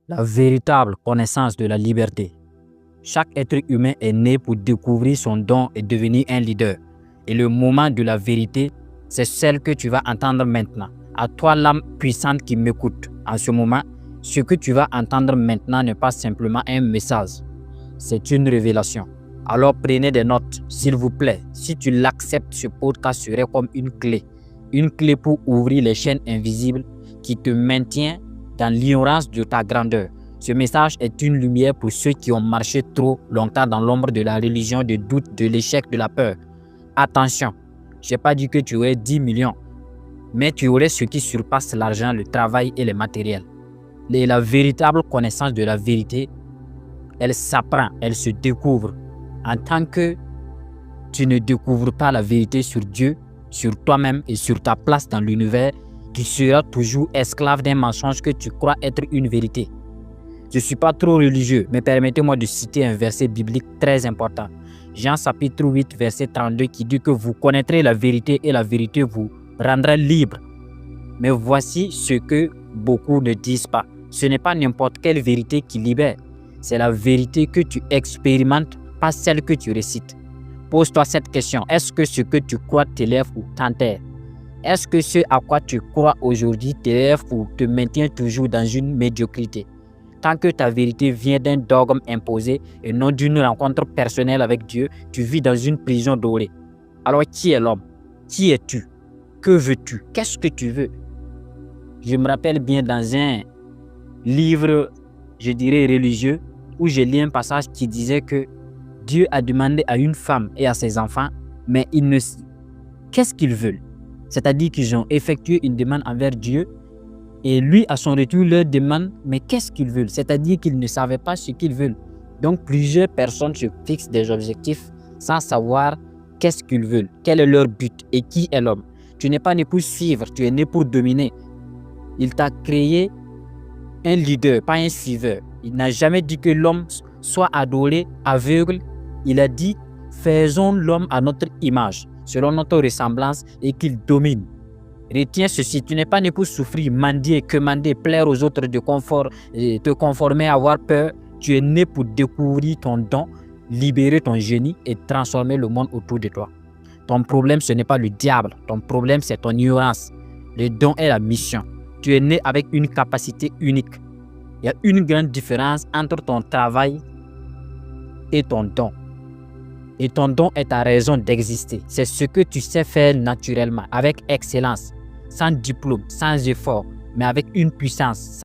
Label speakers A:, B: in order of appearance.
A: La véritable connaissance de la liberté. Chaque être humain est né pour découvrir son don et devenir un leader. Et le moment de la vérité, c'est celle que tu vas entendre maintenant. À toi, l'âme puissante qui m'écoute en ce moment, ce que tu vas entendre maintenant n'est pas simplement un message, c'est une révélation. Alors prenez des notes, s'il vous plaît. Si tu l'acceptes, ce podcast serait comme une clé pour ouvrir les chaînes invisibles qui te maintiennent dans l'ignorance de ta grandeur. Ce message est une lumière pour ceux qui ont marché trop longtemps dans l'ombre de la religion, du doute, de l'échec, de la peur. Attention, je n'ai pas dit que tu aurais 10 millions, mais tu aurais ce qui surpasse l'argent, le travail et le matériel. Et la véritable connaissance de la vérité, elle s'apprend, elle se découvre. En tant que tu ne découvres pas la vérité sur Dieu, sur toi-même et sur ta place dans l'univers, tu seras toujours esclave d'un mensonge que tu crois être une vérité. Je ne suis pas trop religieux, mais permettez-moi de citer un verset biblique très important. Jean chapitre 8, verset 32 qui dit que vous connaîtrez la vérité et la vérité vous rendra libre. Mais voici ce que beaucoup ne disent pas. Ce n'est pas n'importe quelle vérité qui libère. C'est la vérité que tu expérimentes, pas celle que tu récites. Pose-toi cette question. Est-ce que ce que tu crois t'élève ou t'enterre? Est-ce que ce à quoi tu crois aujourd'hui t'élève ou te maintient toujours dans une médiocrité? Tant que ta vérité vient d'un dogme imposé et non d'une rencontre personnelle avec Dieu, tu vis dans une prison dorée. Alors qui est l'homme? Qui es-tu? Que veux-tu? Qu'est-ce que tu veux? Je me rappelle bien dans un livre, je dirais religieux, où j'ai lu un passage qui disait que Dieu a demandé à une femme et à ses enfants, mais qu'est-ce qu'ils veulent? C'est-à-dire qu'ils ont effectué une demande envers Dieu et lui, à son retour, leur demande, mais qu'est-ce qu'ils veulent? C'est-à-dire qu'ils ne savaient pas ce qu'ils veulent. Donc, plusieurs personnes se fixent des objectifs sans savoir qu'est-ce qu'ils veulent, quel est leur but et qui est l'homme. Tu n'es pas né pour suivre, tu es né pour dominer. Il t'a créé un leader, pas un suiveur. Il n'a jamais dit que l'homme soit adoré, aveugle. Il a dit, faisons l'homme à notre image, selon notre ressemblance et qu'il domine. Retiens ceci, tu n'es pas né pour souffrir, mendier, quemander, plaire aux autres, te conformer, avoir peur. Tu es né pour découvrir ton don, libérer ton génie et transformer le monde autour de toi. Ton problème, ce n'est pas le diable. Ton problème, c'est ton ignorance. Le don est la mission. Tu es né avec une capacité unique. Il y a une grande différence entre ton travail et ton don. Et ton don est ta raison d'exister. C'est ce que tu sais faire naturellement, avec excellence, sans diplôme, sans effort, mais avec une puissance.